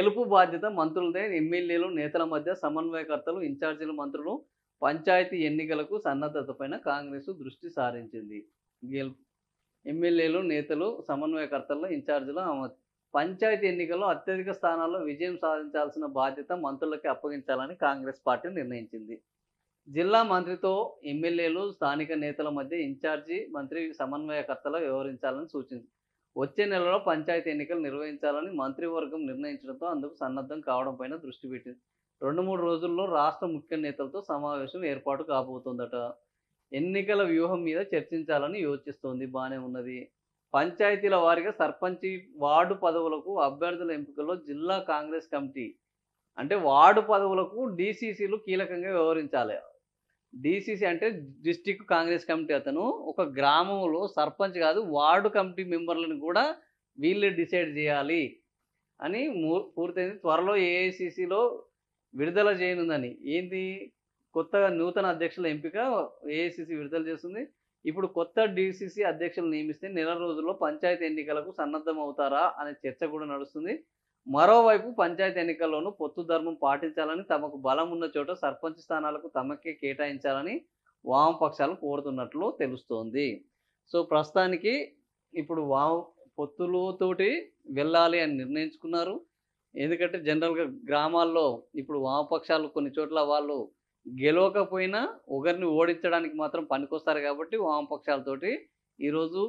గెలుపు బాధ్యత మంత్రులదే. ఎమ్మెల్యేలు, నేతల మధ్య సమన్వయకర్తలు, ఇన్ఛార్జీలు మంత్రులు. పంచాయతీ ఎన్నికలకు సన్నద్ధతపైన కాంగ్రెసు దృష్టి సారించింది. గెలుపు ఎమ్మెల్యేలు, నేతలు, సమన్వయకర్తలు, ఇన్ఛార్జీలు పంచాయతీ ఎన్నికల్లో అత్యధిక స్థానాల్లో విజయం సాధించాల్సిన బాధ్యత మంత్రులకే అప్పగించాలని కాంగ్రెస్ పార్టీ నిర్ణయించింది. జిల్లా మంత్రితో ఎమ్మెల్యేలు, స్థానిక నేతల మధ్య ఇన్ఛార్జి మంత్రి సమన్వయకర్తలు వ్యవహరించాలని సూచించింది. వచ్చే నెలలో పంచాయతీ ఎన్నికలు నిర్వహించాలని మంత్రివర్గం నిర్ణయించడంతో అందుకు సన్నద్ధం కావడంపైన దృష్టి పెట్టింది. 2-3 రోజుల్లో రాష్ట్ర ముఖ్య నేతలతో సమావేశం ఏర్పాటు కాబోతోందట. ఎన్నికల వ్యూహం మీద చర్చించాలని యోచిస్తోంది. బానే ఉన్నది. పంచాయతీల వారీగా సర్పంచి, వార్డు పదవులకు అభ్యర్థుల ఎంపికలో జిల్లా కాంగ్రెస్ కమిటీ అంటే వార్డు పదవులకు డీసీసీలు కీలకంగా వ్యవహరించాలి. డీసీసీ అంటే డిస్ట్రిక్ట్ కాంగ్రెస్ కమిటీ అతను ఒక గ్రామంలో సర్పంచ్ కాదు, వార్డు కమిటీ మెంబర్లను కూడా వీళ్ళే డిసైడ్ చేయాలి అని పూర్తయింది. త్వరలో ఏఐసీసీలో విడుదల చేయనుందని. ఏంది, కొత్తగా నూతన అధ్యక్షుల ఎంపిక ఏఐసీసీ విడుదల చేస్తుంది. ఇప్పుడు కొత్త డీసీసీ అధ్యక్షులు నియమిస్తే నెల రోజుల్లో పంచాయతీ ఎన్నికలకు సన్నద్ధం అవుతారా అనే చర్చ కూడా నడుస్తుంది. మరోవైపు పంచాయతీ ఎన్నికల్లోనూ పొత్తు ధర్మం పాటించాలని, తమకు బలం ఉన్న చోట సర్పంచ్ స్థానాలకు తమకే కేటాయించాలని వామపక్షాలు కోరుతున్నట్లు తెలుస్తోంది. సో ప్రస్తుతానికి ఇప్పుడు పొత్తులతోటి వెళ్ళాలి అని నిర్ణయించుకున్నారు. ఎందుకంటే జనరల్గా గ్రామాల్లో ఇప్పుడు వామపక్షాలు కొన్ని చోట్ల వాళ్ళు గెలవకపోయినా ఒకరిని ఓడించడానికి మాత్రం పనికొస్తారు కాబట్టి వామపక్షాలతోటి ఈరోజు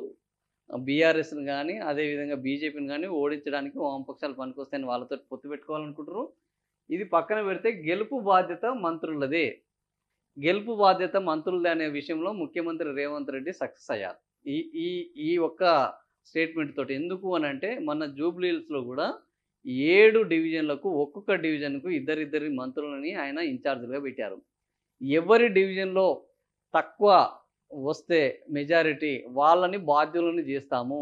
బీఆర్ఎస్ని కానీ అదేవిధంగా బీజేపీని కానీ ఓడించడానికి వామపక్షాలు పనికొస్తాయని వాళ్ళతో పొత్తు పెట్టుకోవాలనుకుంటారు. ఇది పక్కన పెడితే గెలుపు బాధ్యత మంత్రులదే. గెలుపు బాధ్యత మంత్రులదే అనే విషయంలో ముఖ్యమంత్రి రేవంత్ రెడ్డి సక్సెస్ అయ్యారు ఈ ఈ ఈ ఒక్క స్టేట్మెంట్ తోటి. ఎందుకు అని అంటే మన జూబ్లీ హిల్స్లో కూడా 7 డివిజన్లకు ఒక్కొక్క డివిజన్కు ఇద్దరిద్దరి మంత్రులని ఆయన ఇన్ఛార్జ్లుగా పెట్టారు. ఎవరి డివిజన్లో తక్కువ వస్తే మెజారిటీ వాళ్ళని బాధ్యులను చేస్తాము.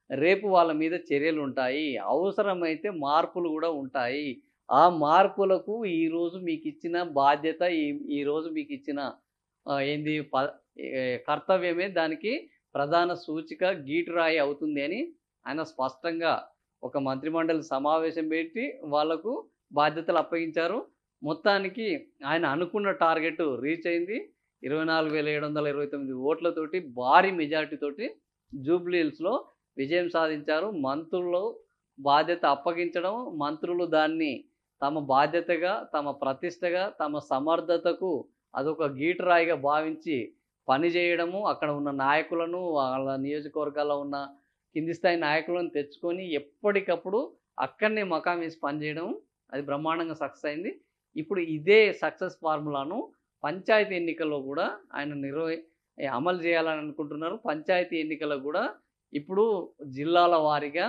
రేపు వాళ్ళ మీద చర్యలు ఉంటాయి. అవసరమైతే మార్పులు కూడా ఉంటాయి. ఆ మార్పులకు ఈరోజు మీకు ఇచ్చిన బాధ్యత, ఈరోజు మీకు ఇచ్చిన ఏంది కర్తవ్యమే దానికి ప్రధాన సూచిక, గీటురాయి అవుతుంది అని ఆయన స్పష్టంగా ఒక మంత్రిమండలి సమావేశం పెట్టి వాళ్లకు బాధ్యతలు అప్పగించారు. మొత్తానికి ఆయన అనుకున్న టార్గెట్ రీచ్ అయింది. 24,729 ఓట్లతోటి భారీ మెజార్టీతోటి జూబ్లీ హిల్స్లో విజయం సాధించారు. మంత్రులు బాధ్యత అప్పగించడం, మంత్రులు దాన్ని తమ బాధ్యతగా, తమ ప్రతిష్టగా, తమ సమర్థతకు అదొక గీటురాయిగా భావించి పనిచేయడము, అక్కడ ఉన్న నాయకులను, వాళ్ళ నియోజకవర్గాల్లో ఉన్న కింది స్థాయి నాయకులను తెచ్చుకొని ఎప్పటికప్పుడు అక్కడనే మకాం వేసి పనిచేయడం, అది బ్రహ్మాండంగా సక్సెస్ అయింది. ఇప్పుడు ఇదే సక్సెస్ ఫార్ములాను పంచాయతీ ఎన్నికల్లో కూడా ఆయన అమలు చేయాలని అనుకుంటున్నారు. పంచాయతీ ఎన్నికల్లో కూడా ఇప్పుడు జిల్లాల వారీగా,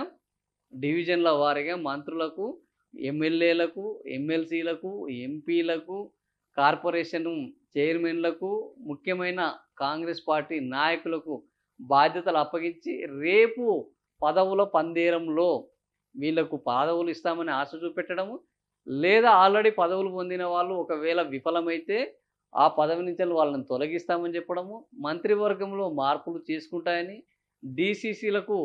డివిజన్ల వారీగా మంత్రులకు, ఎమ్మెల్యేలకు, ఎమ్మెల్సీలకు, ఎంపీలకు, కార్పొరేషన్ చైర్మన్లకు, ముఖ్యమైన కాంగ్రెస్ పార్టీ నాయకులకు బాధ్యతలు అప్పగించి రేపు పదవుల పందేరంలో వీళ్లకు పదవులు ఇస్తామని ఆశ చూపెట్టడము, లేదా ఆల్రెడీ పదవులు పొందిన వాళ్ళు ఒకవేళ విఫలమైతే ఆ పదవి నుంచి వాళ్ళని తొలగిస్తామని చెప్పడము, మంత్రివర్గంలో మార్పులు చేసుకుంటాయని, డీసీసీలకు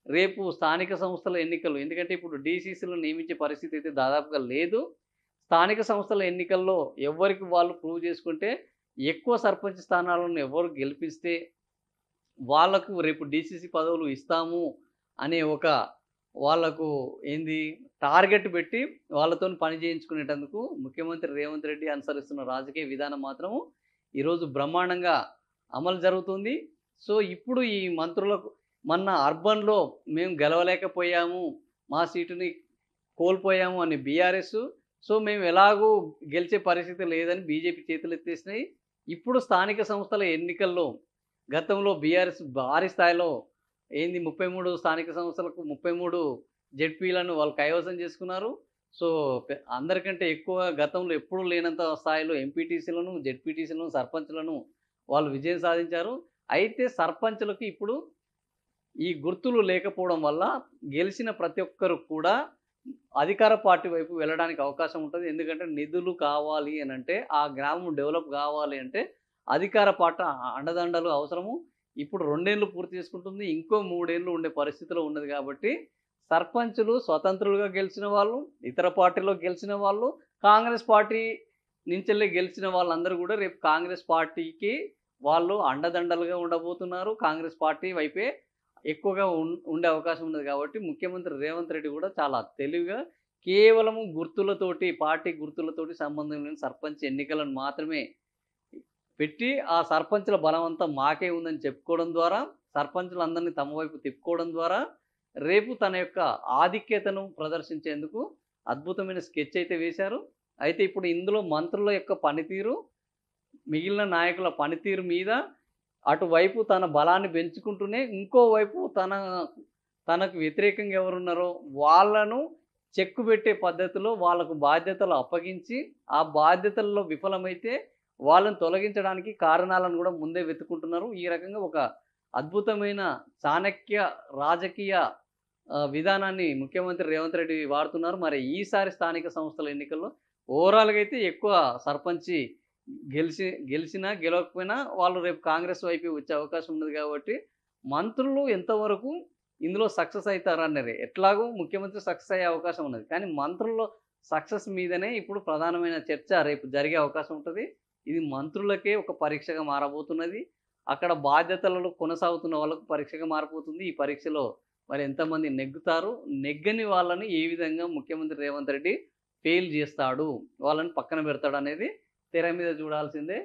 రేపు స్థానిక సంస్థల ఎన్నికలు, ఎందుకంటే ఇప్పుడు డీసీసీలు నియమించే పరిస్థితి అయితే దాదాపుగా లేదు. స్థానిక సంస్థల ఎన్నికల్లో ఎవరికి వాళ్ళు ప్రూవ్ చేసుకుంటే, ఎక్కువ సర్పంచ్ స్థానాలను ఎవరు గెలిపిస్తే వాళ్లకు రేపు డీసీసీ పదవులు ఇస్తాము అనే ఒక వాళ్లకు టార్గెట్ పెట్టి వాళ్ళతో పని చేయించుకునేటందుకు ముఖ్యమంత్రి రేవంత్ రెడ్డి అనుసరిస్తున్న రాజకీయ విధానం మాత్రము ఈరోజు బ్రహ్మాండంగా అమలు జరుగుతుంది. సో ఇప్పుడు ఈ మంత్రులకు మొన్న అర్బన్లో మేము గెలవలేకపోయాము, మా సీటుని కోల్పోయాము అని బీఆర్ఎస్, సో మేము ఎలాగూ గెలిచే పరిస్థితి లేదని బీజేపీ చేతులు ఎత్తేసినాయి. ఇప్పుడు స్థానిక సంస్థల ఎన్నికల్లో గతంలో బీఆర్ఎస్ భారీ స్థాయిలో 33 స్థానిక సంస్థలకు 33 జెడ్పీలను వాళ్ళు కైవసం చేసుకున్నారు. సో అందరికంటే ఎక్కువ గతంలో ఎప్పుడూ లేనంత స్థాయిలో ఎంపీటీసీలను, జెడ్పీటీసీలను, సర్పంచ్లను వాళ్ళు విజయం సాధించారు. అయితే సర్పంచ్లకు ఇప్పుడు ఈ గుర్తులు లేకపోవడం వల్ల గెలిచిన ప్రతి ఒక్కరు కూడా అధికార పార్టీ వైపు వెళ్ళడానికి అవకాశం ఉంటుంది. ఎందుకంటే నిధులు కావాలి అని అంటే, ఆ గ్రామం డెవలప్ కావాలి అంటే అధికార పార్టీ అండదండలు అవసరము. ఇప్పుడు 2 ఏళ్ళు పూర్తి చేసుకుంటుంది, ఇంకో 3 ఏళ్ళు ఉండే పరిస్థితిలో ఉన్నది. కాబట్టి సర్పంచులు స్వతంత్రులుగా గెలిచిన వాళ్ళు, ఇతర పార్టీలో గెలిచిన వాళ్ళు, కాంగ్రెస్ పార్టీ నుంచెల్లి గెలిచిన వాళ్ళందరూ కూడా రేపు కాంగ్రెస్ పార్టీకి వాళ్ళు అండదండలుగా ఉండబోతున్నారు. కాంగ్రెస్ పార్టీ వైపే ఎక్కువగా ఉండే అవకాశం ఉన్నది కాబట్టి ముఖ్యమంత్రి రేవంత్ రెడ్డి కూడా చాలా తెలివిగా కేవలము గుర్తులతోటి, పార్టీ గుర్తులతోటి సంబంధం లేని సర్పంచ్ ఎన్నికలను మాత్రమే పెట్టి, ఆ సర్పంచుల బలమంతా మాకే ఉందని చెప్పుకోవడం ద్వారా, సర్పంచులందరినీ తమ వైపు తిప్పుకోవడం ద్వారా, రేపు తన యొక్క ఆధిక్యతను ప్రదర్శించేందుకు అద్భుతమైన స్కెచ్ అయితే వేశారు. అయితే ఇప్పుడు ఇందులో మంత్రుల యొక్క పనితీరు, మిగిలిన నాయకుల పనితీరు మీద అటువైపు తన బలాన్ని పెంచుకుంటూనే, ఇంకోవైపు తనకు వ్యతిరేకంగా ఎవరున్నారో వాళ్ళను చెక్కుబెట్టే పద్ధతిలో వాళ్ళకు బాధ్యతలు అప్పగించి, ఆ బాధ్యతల్లో విఫలమైతే వాళ్ళని తొలగించడానికి కారణాలను గూడా ముందే వెతుక్కుంటున్నారు. ఈ రకంగా ఒక అద్భుతమైన చాణక్య రాజకీయ విధానాన్ని ముఖ్యమంత్రి రేవంత్ రెడ్డి వాడుతున్నారు. మరి ఈసారి స్థానిక సంస్థల ఎన్నికల్లో ఓవరాల్‌గా అయితే ఎక్కువ సర్పంచి గెలిచినా, గెలవకపోయినా వాళ్ళు రేపు కాంగ్రెస్ వైపే వచ్చే అవకాశం ఉన్నది గాబట్టి, మంత్రులు ఎంతవరకు ఇందులో సక్సెస్ అయితారన్నదే. ఎట్లాగో ముఖ్యమంత్రి సక్సెస్ అయ్యే అవకాశం ఉన్నది. కానీ మంత్రుల్లో సక్సెస్ మీదనే ఇప్పుడు ప్రధానమైన చర్చ రేపు జరిగే అవకాశం ఉంటది. ఇది మంత్రులకే ఒక పరీక్షగా మారబోతున్నది. అక్కడ బాధ్యతలలో కొనసాగుతున్న వాళ్ళకు పరీక్షగా మారిపోతుంది. ఈ పరీక్షలో మరి ఎంతమంది నెగ్గుతారు? నెగ్గని వాళ్ళని ఏ విధంగా ముఖ్యమంత్రి రేవంత్ రెడ్డి ఫెయిల్ జేస్తాడు? వాళ్ళని పక్కన పెడతాడనేది తెర మీద చూడాల్సిందే.